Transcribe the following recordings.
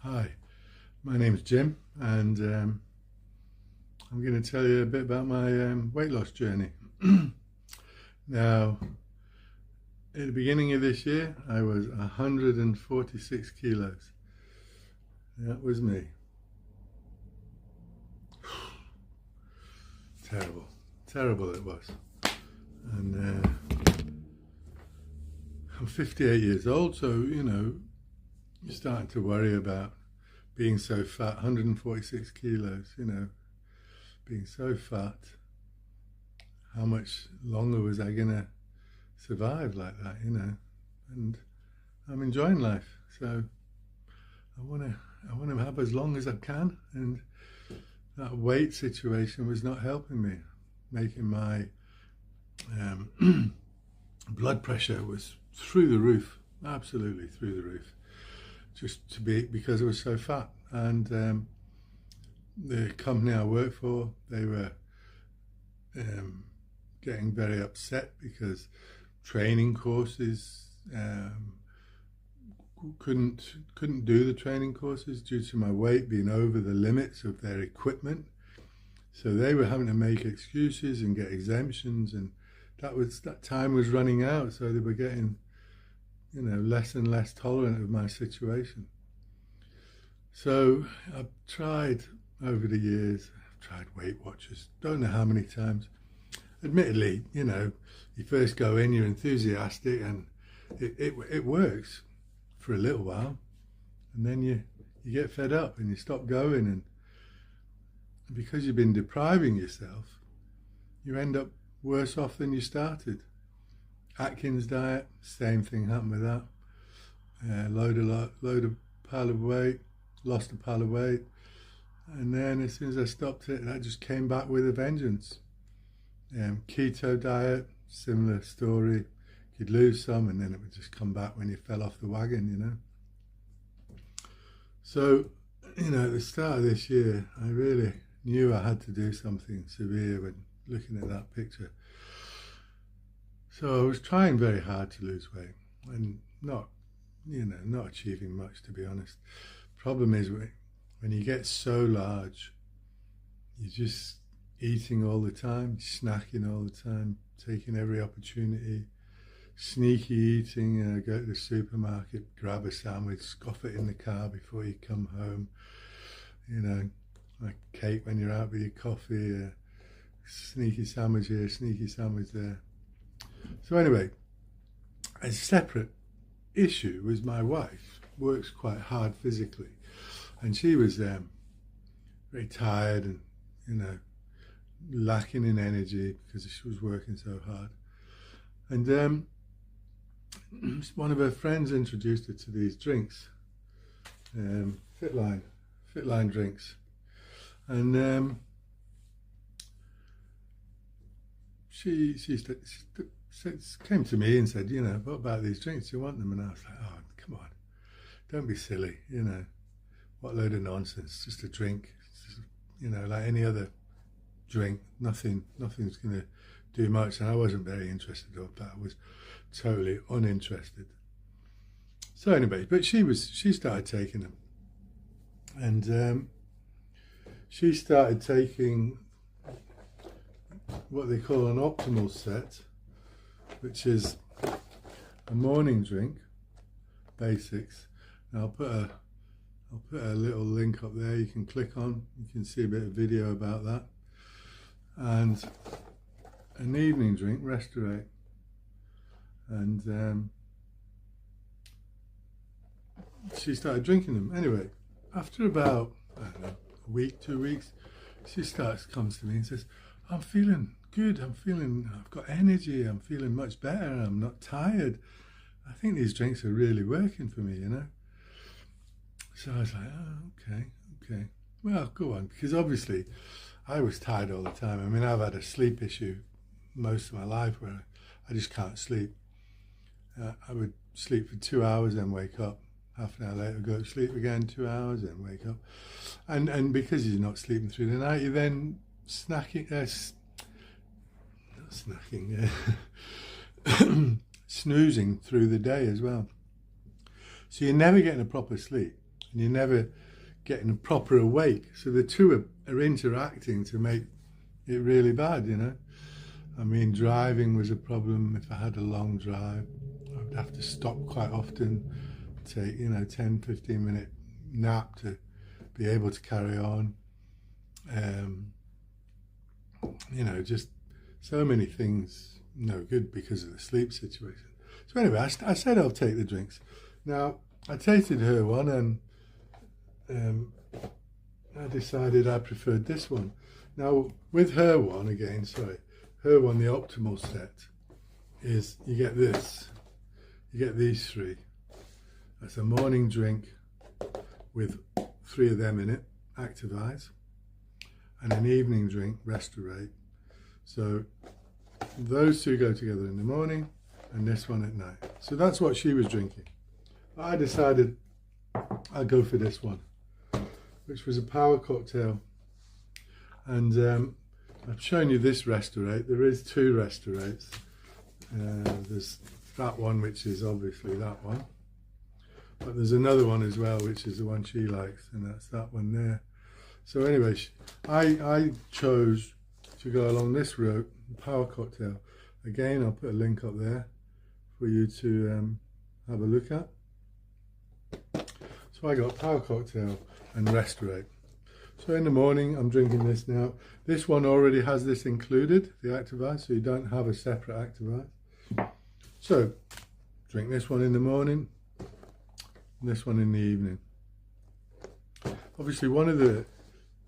Hi, my name's Jim, and I'm going to tell you a bit about my weight loss journey. Now, at the beginning of this year, I was 146 kilos. That was me. Terrible, terrible it was. And I'm 58 years old, so you're starting to worry about being so fat. 146 kilos, being so fat. How much longer was I gonna survive like that, And I'm enjoying life, so I wanna have as long as I can. And that weight situation was not helping me, making my blood pressure was through the roof, absolutely through the roof, just because I was so fat. And the company I work for, they were getting very upset because training courses couldn't do the training courses due to my weight being over the limits of their equipment. So they were having to make excuses and get exemptions, and that time was running out. So they were getting, less and less tolerant of my situation. So I've tried over the years. I've tried Weight Watchers. Don't know how many times. Admittedly, you first go in, you're enthusiastic, and it works for a little while, and then you get fed up and you stop going, and because you've been depriving yourself, you end up worse off than you started. Atkins diet, same thing happened with that. Load of pile of weight, lost a pile of weight, and then as soon as I stopped it, that just came back with a vengeance. Keto diet, similar story. You'd lose some, and then it would just come back when you fell off the wagon, So, at the start of this year, I really knew I had to do something severe when looking at that picture. So I was trying very hard to lose weight and not achieving much, to be honest. Problem is, when you get so large, you're just eating all the time, snacking all the time, taking every opportunity, sneaky eating, go to the supermarket, grab a sandwich, scoff it in the car before you come home, like cake when you're out with your coffee, sneaky sandwich here, sneaky sandwich there. So anyway, a separate issue was my wife works quite hard physically, and she was very tired and lacking in energy because she was working so hard. And one of her friends introduced her to these drinks, Fitline drinks, and she came to me and said, what about these drinks? Do you want them? And I was like, oh, come on, don't be silly, what load of nonsense, just a drink, like any other drink, nothing's going to do much. And I wasn't very interested in that. I was totally uninterested. So anyway, but she started taking them, and she started taking what they call an optimal set, which is a morning drink, basics. Now I'll put a little link up there you can click on. You can see a bit of video about that. And an evening drink, Restorate. And she started drinking them. Anyway, after about, I don't know, a week, 2 weeks, she comes to me and says, I'm feeling good, I've got energy, I'm feeling much better, I'm not tired. I think these drinks are really working for me, So I was like, oh, okay. Well, go on, because obviously I was tired all the time. I mean, I've had a sleep issue most of my life where I just can't sleep. I would sleep for 2 hours, then wake up. Half an hour later, go to sleep again, 2 hours, then wake up. And because you're not sleeping through the night, you're then snoozing through the day as well. So you're never getting a proper sleep. and you're never getting proper awake. So the two are interacting to make it really bad, you know. I mean, driving was a problem. If I had a long drive, I would have to stop quite often, take, 10, 15-minute nap to be able to carry on. Just so many things no good because of the sleep situation. So anyway, I said I'll take the drinks. Now, I tasted her one, and I decided I preferred this one. Now, with her one, her one, the optimal set, is you get this. You get these three. That's a morning drink with 3 of them in it, Activise, and an evening drink, Restorate. So those two go together in the morning and this one at night. So that's what she was drinking. I decided I'd go for this one, which was a power cocktail. And I've shown you this Restorate. There is 2 Restorates. There's that one, which is obviously that one. But there's another one as well, which is the one she likes, and that's that one there. So anyway, I chose to go along this route, power cocktail. Again, I'll put a link up there for you to have a look at. So I got power cocktail and Restorate. So in the morning, I'm drinking this now. This one already has this included, the Activise, so you don't have a separate Activise. So drink this one in the morning, and this one in the evening. Obviously, one of the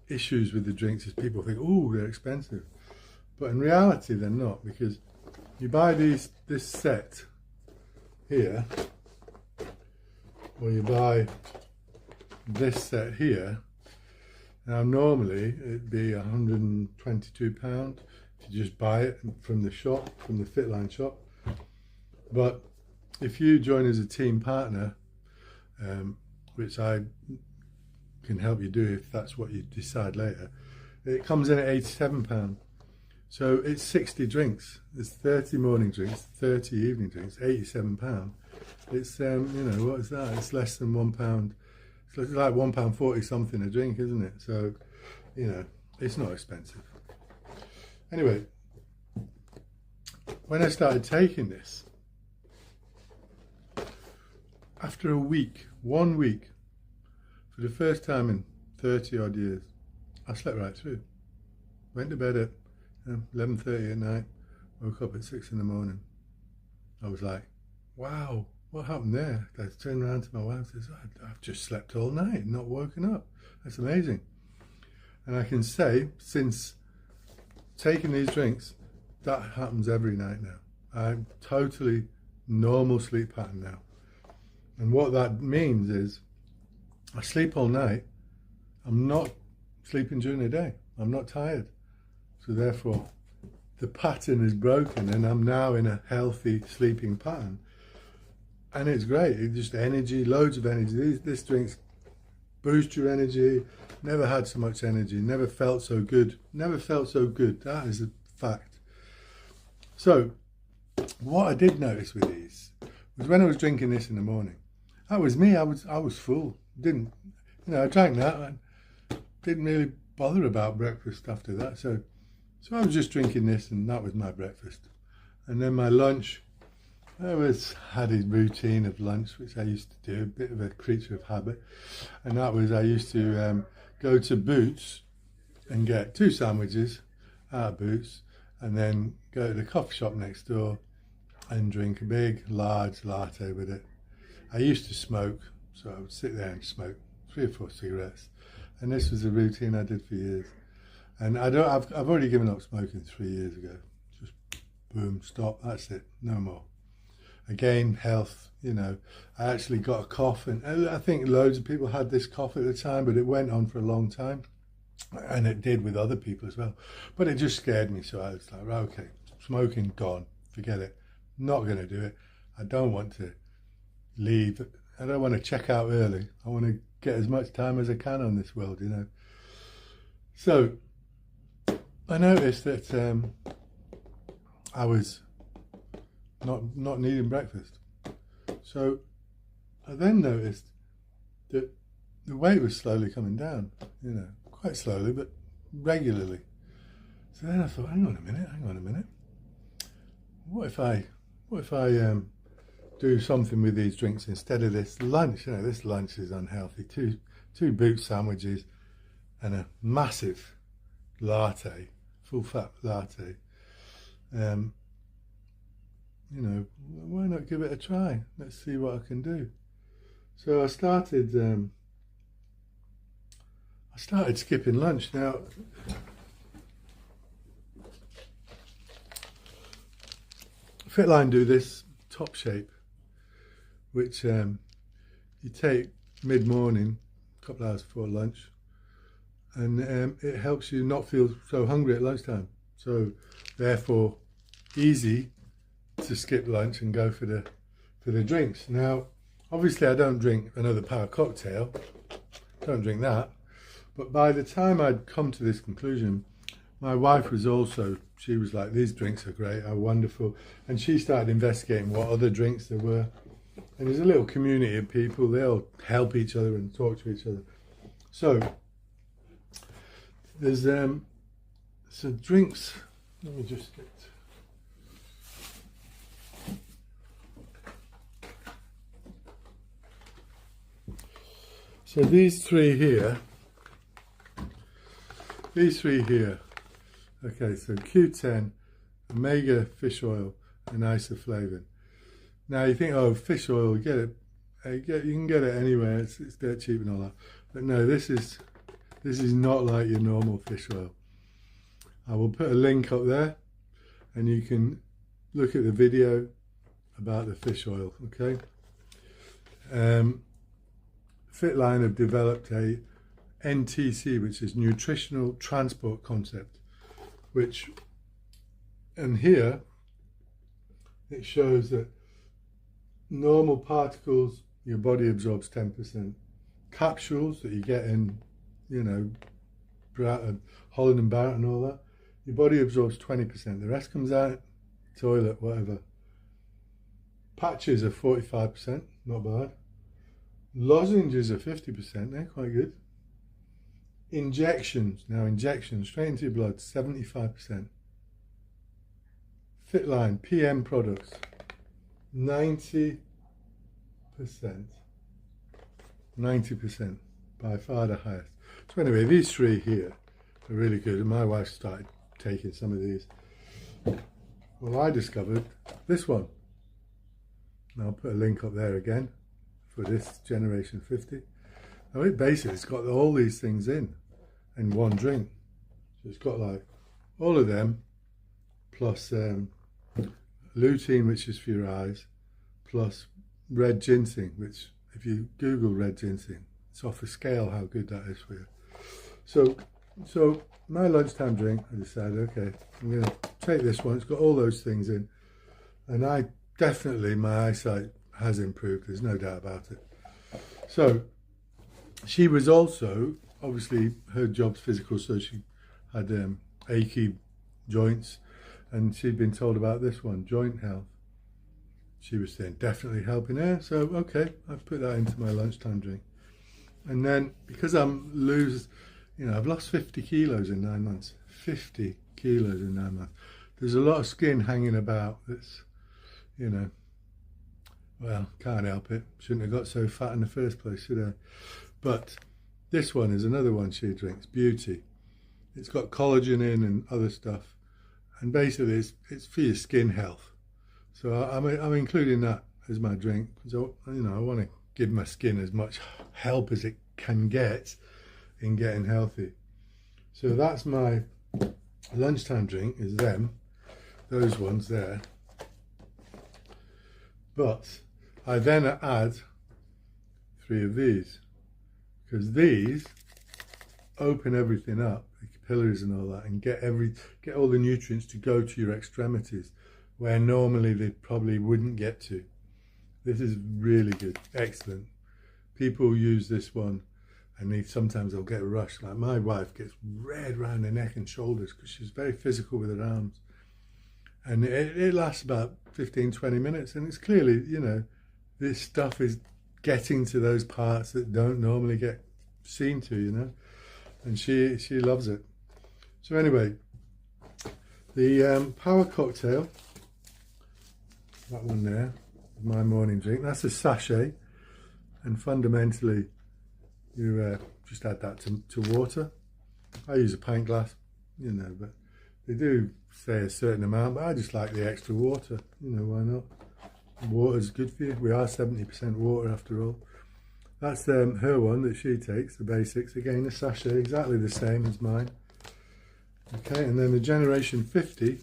issues with the drinks is people think, oh, they're expensive. But in reality, they're not, because you buy this set here, or you buy this set here. Now, normally it'd be £122 if you just buy it from the shop, from the Fitline shop. But if you join as a team partner, which I can help you do if that's what you decide later, it comes in at £87. So it's 60 drinks. It's 30 morning drinks, 30 evening drinks, £87. It's what is that? It's less than £1. It's like £1.40 something a drink, isn't it? So, it's not expensive. Anyway, when I started taking this, after a week, 1 week, for the first time in 30 odd years, I slept right through. Went to bed at 11:30 at night, woke up at 6 in the morning. I was like, wow, what happened there? I turned around to my wife and said, I've just slept all night, not woken up. That's amazing. And I can say, since taking these drinks, that happens every night now. I'm totally normal sleep pattern now. And what that means is I sleep all night. I'm not sleeping during the day. I'm not tired. So therefore, the pattern is broken and I'm now in a healthy sleeping pattern. And it's great. It's just energy, loads of energy. This drinks boost your energy. Never had so much energy. Never felt so good. Never felt so good. That is a fact. So what I did notice with these was when I was drinking this in the morning, that was me. I was full. I drank that and didn't really bother about breakfast after that. So I was just drinking this and that was my breakfast. And then my lunch, I had a routine of lunch, which I used to do, a bit of a creature of habit. And that was, I used to go to Boots and get 2 sandwiches out of Boots and then go to the coffee shop next door and drink a big, large latte with it. I used to smoke, so I would sit there and smoke 3 or 4 cigarettes. And this was a routine I did for years. And I've already given up smoking 3 years ago. Just boom, stop, that's it, no more. Again, health, I actually got a cough, and I think loads of people had this cough at the time, but it went on for a long time. And it did with other people as well. But it just scared me, so I was like, okay, smoking, gone, forget it. Not going to do it. I don't want to leave. I don't want to check out early. I want to get as much time as I can on this world, So I noticed that I was not needing breakfast. So I then noticed that the weight was slowly coming down, you know, quite slowly, but regularly. So then I thought, hang on a minute. What if I do something with these drinks instead of this lunch? You know, this lunch is unhealthy. Two boot sandwiches and a massive latte, full fat latte. You know, why not give it a try? Let's see what I can do. So I started skipping lunch. Now, Fitline do this top shape, which you take mid-morning, a couple of hours before lunch, and it helps you not feel so hungry at lunchtime. So therefore, easy to skip lunch and go for the drinks. Now, obviously, I don't drink another power cocktail. Don't drink that. But by the time I'd come to this conclusion, my wife was also, she was like, these drinks are great, are wonderful. And she started investigating what other drinks there were. And there's a little community of people, they all help each other and talk to each other. So, there's some drinks, let me just get... So these three here, okay, so Q10, Omega fish oil, and isoflavin. Now you think, oh, fish oil, you can get it anywhere, it's dirt cheap and all that. But no, this is not like your normal fish oil. I will put a link up there, and you can look at the video about the fish oil, okay? Fitline have developed a NTC, which is Nutritional Transport Concept, and here it shows that normal particles, your body absorbs 10%. Capsules that you get in, you know, Holland and Barrett and all that, your body absorbs 20%. The rest comes out, toilet, whatever. Patches are 45%, not bad. Lozenges are 50%, they're quite good. Injections straight into your blood, 75%. Fitline, PM products, 90%. 90%, by far the highest. So anyway, these three here are really good, and my wife started taking some of these. Well, I discovered this one. And I'll put a link up there again for this Generation 50. Now it basically, it's got all these things in one drink. So it's got like all of them, plus lutein, which is for your eyes, plus red ginseng, which if you Google red ginseng, it's off a scale how good that is for you. So my lunchtime drink, I decided, okay, I'm going to take this one. It's got all those things in, and my eyesight has improved. There's no doubt about it. So she was also, obviously her job's physical, so she had achy joints, and she'd been told about this one, Joint Health. She was saying definitely helping her, so okay, I've put that into my lunchtime drink. And then because I've lost 50 kilos in 9 months. 50 kilos in 9 months. There's a lot of skin hanging about that's, you know, well, can't help it. Shouldn't have got so fat in the first place, should I? But this one is another one she drinks, Beauty. It's got collagen in and other stuff. And basically it's for your skin health. So I'm including that as my drink. So, you know, I want to give my skin as much help as it can get in getting healthy. So that's my lunchtime drink, is those ones there. But I then add 3 of these, because these open everything up, the capillaries and all that, and get all the nutrients to go to your extremities, where normally they probably wouldn't get to. This is really good, excellent. People use this one, and sometimes they'll get a rush. Like my wife gets red around her neck and shoulders because she's very physical with her arms. And it lasts about 15, 20 minutes, and it's clearly, you know, this stuff is getting to those parts that don't normally get seen to, you know, and she loves it. So anyway, the Power Cocktail, that one there, my morning drink, that's a sachet, and fundamentally you just add that to water. I use a pint glass, you know, but they do say a certain amount, but I just like the extra water, you know, why not? Water's good for you. We are 70% water after all. That's her one that she takes, the basics. Again, a sachet, exactly the same as mine. Okay, and then the Generation 50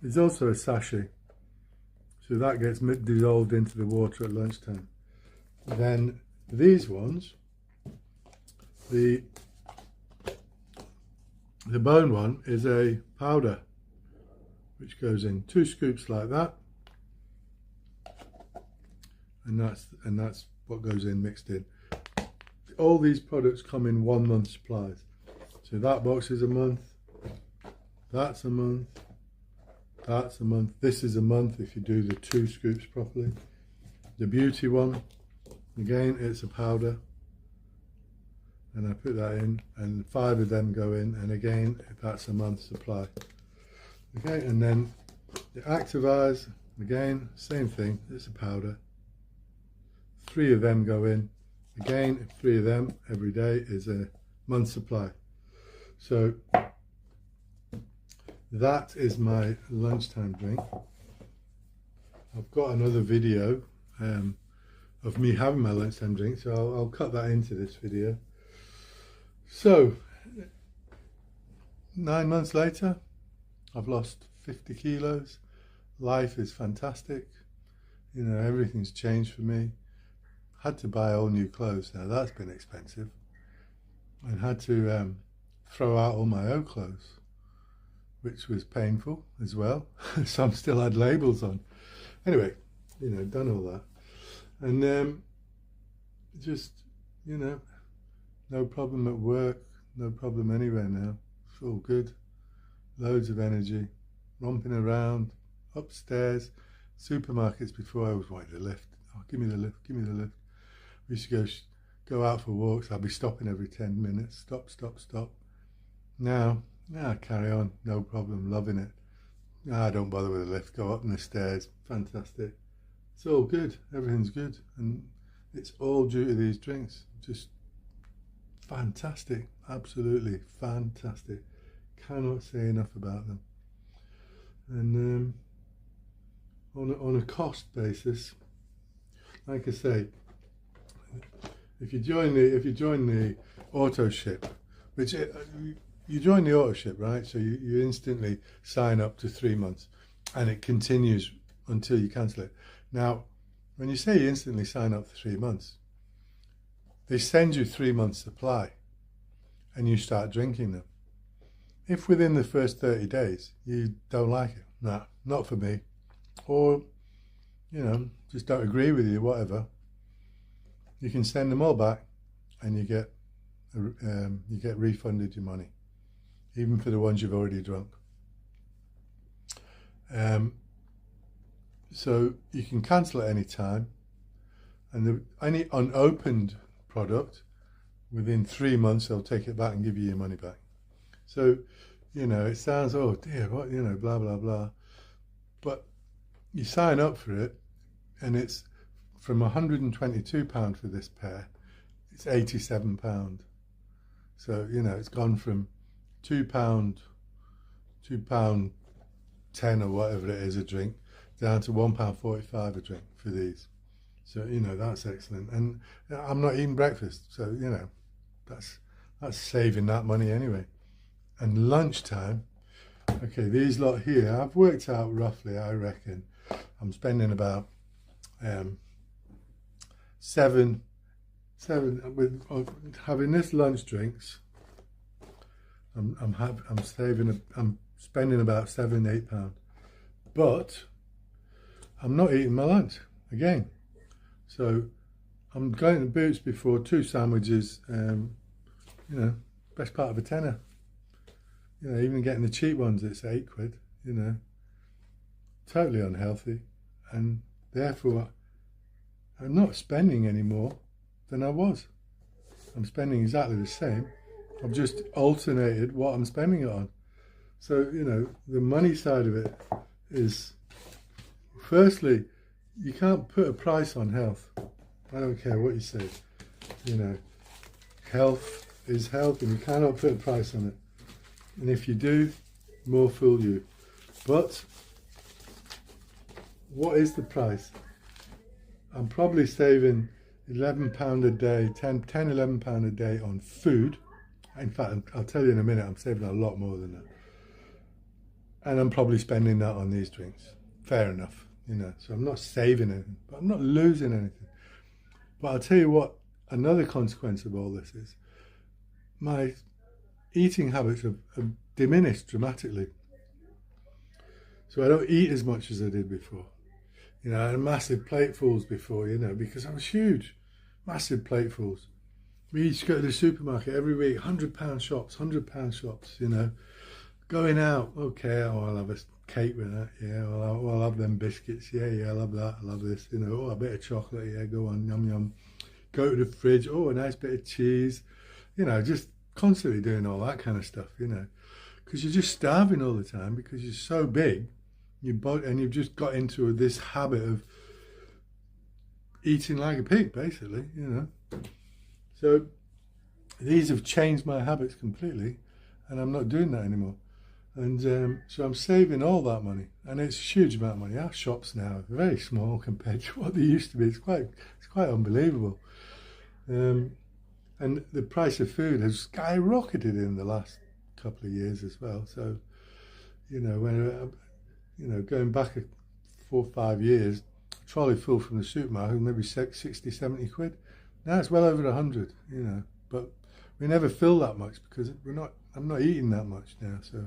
is also a sachet. So that gets dissolved into the water at lunchtime. Then these ones, the bone one is a powder, which goes in 2 scoops like that. And that's what goes in mixed in. All these products come in 1 month supplies. So that box is a month, that's a month, that's a month, this is a month if you do the 2 scoops properly. The beauty one, again, it's a powder, and I put that in, and 5 of them go in, and again, that's a month's supply. Okay, and then the Activise, again, same thing, it's a powder. 3 of them go in. Again, 3 of them every day is a month's supply. So that is my lunchtime drink. I've got another video of me having my lunchtime drink, so I'll cut that into this video. So 9 months later, I've lost 50 kilos. Life is fantastic. You know, everything's changed for me. Had to buy all new clothes now, that's been expensive, and had to throw out all my old clothes, which was painful as well. Some still had labels on. Anyway, you know, done all that, and just, you know, no problem at work, no problem anywhere now. It's all good, loads of energy, romping around, upstairs, supermarkets. Before I was wanting the lift. Oh, give me the lift, give me the lift. We used to go out for walks. I'll be stopping every 10 minutes. Stop, stop, stop. Now, carry on. No problem. Loving it. I don't bother with the lift. Go up the stairs. Fantastic. It's all good. Everything's good. And it's all due to these drinks. Just fantastic. Absolutely fantastic. Cannot say enough about them. And on a cost basis, like I say, if you join the auto ship, which you join the auto ship, right? So you instantly sign up to 3 months, and it continues until you cancel it. Now, when you say you instantly sign up for 3 months, they send you 3 months supply, and you start drinking them. If within the first 30 days you don't like it, nah, not for me, or you know, just don't agree with you, whatever, you can send them all back, and you get refunded your money, even for the ones you've already drunk. So you can cancel at any time, and any unopened product, within 3 months they'll take it back and give you your money back. So, you know, it sounds, oh dear, what, you know, blah blah blah, but you sign up for it, and it's from £122 for this pair, it's £87. So, you know, it's gone from £2.10 or whatever it is a drink, down to £1.45 a drink for these. So, you know, that's excellent. And I'm not eating breakfast, so, you know, that's saving that money anyway. And lunchtime, okay, these lot here, I've worked out roughly, I reckon, I'm spending about seven with having this lunch drinks. I'm spending about £7-8, but I'm not eating my lunch again. So I'm going to Boots before 2 sandwiches, you know, best part of a tenner. You know, even getting the cheap ones, it's £8, you know. Totally unhealthy, and therefore I'm not spending any more than I was. I'm spending exactly the same. I've just alternated what I'm spending it on. So, you know, the money side of it is, firstly, you can't put a price on health. I don't care what you say. You know, health is health and you cannot put a price on it. And if you do, more fool you. But what is the price? I'm probably saving £11 a day, 10, £11 a day on food. In fact, I'll tell you in a minute, I'm saving a lot more than that. And I'm probably spending that on these drinks. Fair enough, you know. So I'm not saving anything, but I'm not losing anything. But I'll tell you what, another consequence of all this is my eating habits have diminished dramatically. So I don't eat as much as I did before. You know, I had massive platefuls before, you know, because I was huge. Massive platefuls. We used to go to the supermarket every week, £100 shops, £100 shops, you know. Going out, okay, oh, I'll have a cake with that, yeah, I'll have them biscuits, yeah, I'll have that, I'll have this, you know, oh, a bit of chocolate, yeah, go on, yum, yum. Go to the fridge, oh, a nice bit of cheese, you know, just constantly doing all that kind of stuff, you know, because you're just starving all the time because you're so big, and you've just got into this habit of eating like a pig, basically, you know. So these have changed my habits completely, and I'm not doing that anymore. And so I'm saving all that money, and it's a huge amount of money. Our shops now are very small compared to what they used to be. It's quite unbelievable. And the price of food has skyrocketed in the last couple of years as well. So, you know, when going back 4 or 5 years, a trolley full from the supermarket, maybe 60, 70 quid. Now it's well over 100, you know. But we never fill that much because I'm not eating that much now. So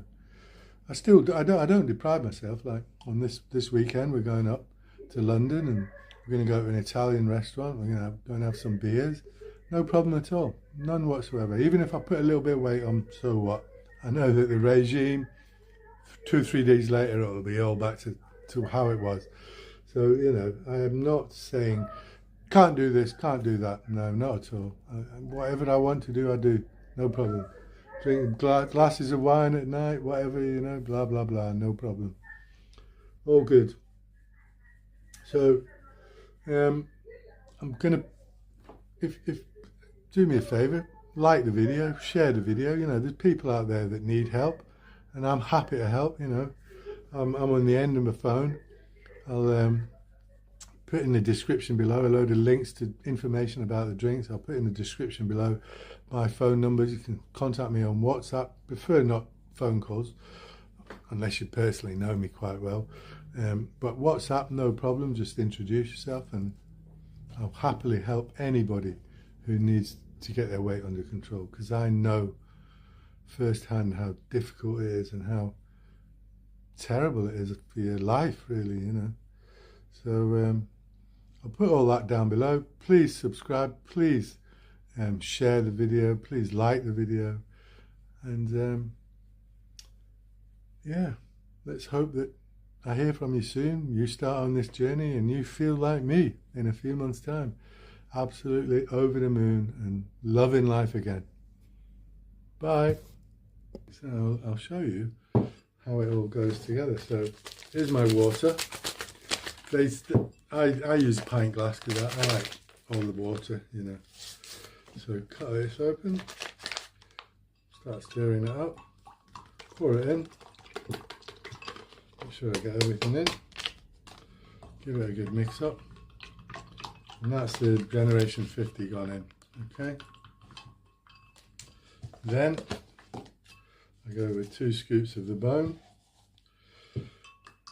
I don't deprive myself. Like on this weekend, we're going up to London and we're going to go to an Italian restaurant. We're going to go and have some beers. No problem at all, none whatsoever. Even if I put a little bit of weight on, so what? I know that the regime, 2 or 3 days later, it'll be all back to how it was. So, you know, I am not saying, can't do this, can't do that. No, not at all. Whatever I want to do, I do. No problem. Drink glasses of wine at night, whatever, you know, blah, blah, blah. No problem. All good. So, I'm going to, if do me a favour, like the video, share the video. You know, there's people out there that need help, and I'm happy to help, you know. I'm on the end of my phone. I'll put in the description below a load of links to information about the drinks. I'll put in the description below my phone numbers. You can contact me on WhatsApp. Prefer not phone calls, unless you personally know me quite well. But WhatsApp, no problem. Just introduce yourself and I'll happily help anybody who needs to get their weight under control, because I know firsthand how difficult it is and how terrible it is for your life, really, you know. So I'll put all that down below. Please subscribe, please share the video, please like the video, and yeah, let's hope that I hear from you soon. You start on this journey and you feel like me in a few months' time, absolutely over the moon and loving life again. Bye. So I'll show you how it all goes together. So here's my water. I use a pint glass because I like all the water, you know. So cut this open, start stirring it up, pour it in, make sure I get everything in, give it a good mix up, and that's the Generation 50 gone in, okay. Then I go with 2 scoops of the bone,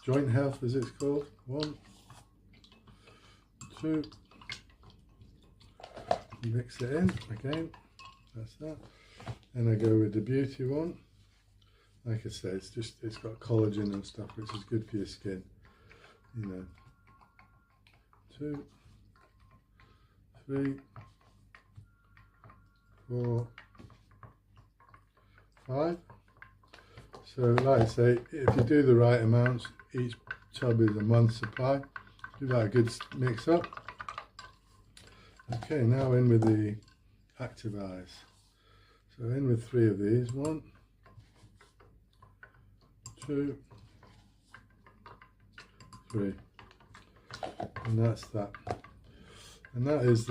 Joint Health as it's called, 1, 2, mix it in again, that's that. And I go with the Beauty one. Like I said, it's got collagen and stuff, which is good for your skin, you know. 2, 3, 4, 5. So like I say, if you do the right amounts, each tub is a month's supply. Give that a good mix up. Okay, now in with the active eyes. So in with 3 of these. 1, 2, 3. And that's that. And that is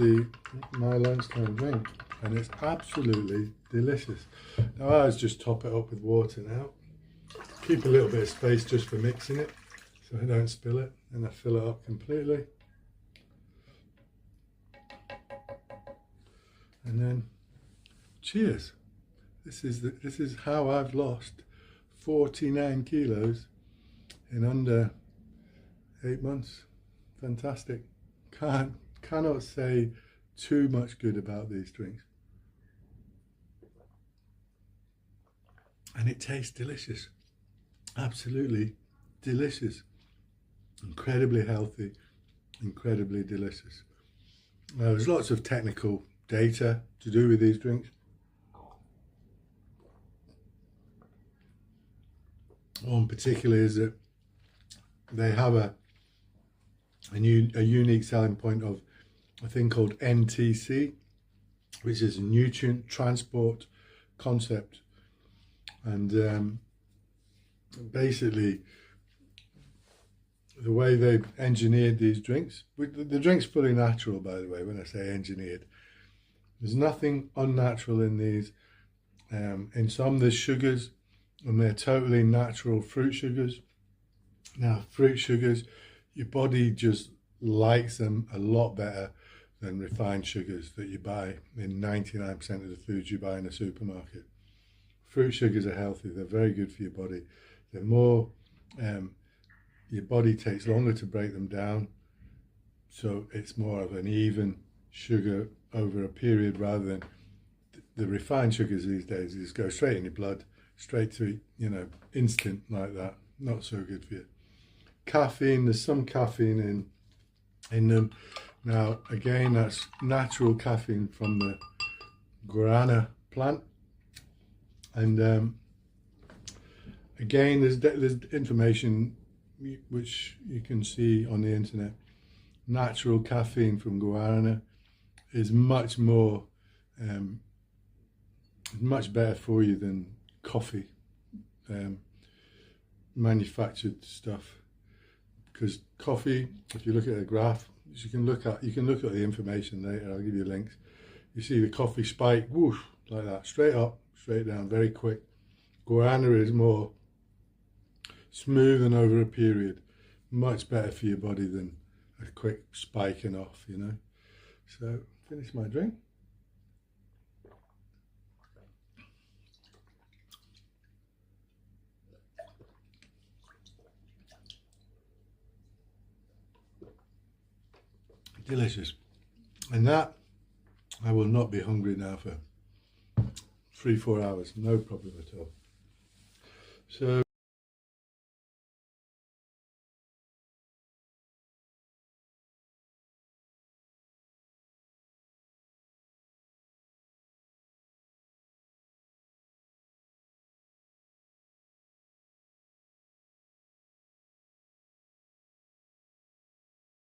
my lunchtime drink. And it's absolutely delicious. Now I always just top it up with water now. Keep a little bit of space just for mixing it so I don't spill it. And I fill it up completely. And then cheers. This is how I've lost 49 kilos in under 8 months. Fantastic. Cannot say too much good about these drinks. And it tastes delicious. Absolutely delicious. Incredibly healthy, incredibly delicious. Now, there's lots of technical data to do with these drinks. One particularly is that they have a unique selling point of a thing called NTC, which is a nutrient transport concept. And basically, the way they've engineered these drinks, the drink's fully natural, by the way, when I say engineered. There's nothing unnatural in these. In some there's sugars, and they're totally natural fruit sugars. Now, fruit sugars, your body just likes them a lot better than refined sugars that you buy in 99% of the foods you buy in a supermarket. Fruit sugars are healthy, they're very good for your body. They're more, your body takes longer to break them down, so it's more of an even sugar over a period rather than the refined sugars these days. Just go straight in your blood, straight to, instant like that. Not so good for you. Caffeine, there's some caffeine in them. Now, again, that's natural caffeine from the guarana plant. And again, there's information which you can see on the internet. Natural caffeine from guarana is much more, much better for you than coffee, manufactured stuff. Because coffee, if you look at a graph, you can look at the information later. I'll give you links. You see the coffee spike, whoosh, like that, straight up, straight down, very quick. Guarana is more smooth and over a period. Much better for your body than a quick spiking off, So, finish my drink. Delicious. And that, I will not be hungry now for 3-4 hours, no problem at all. So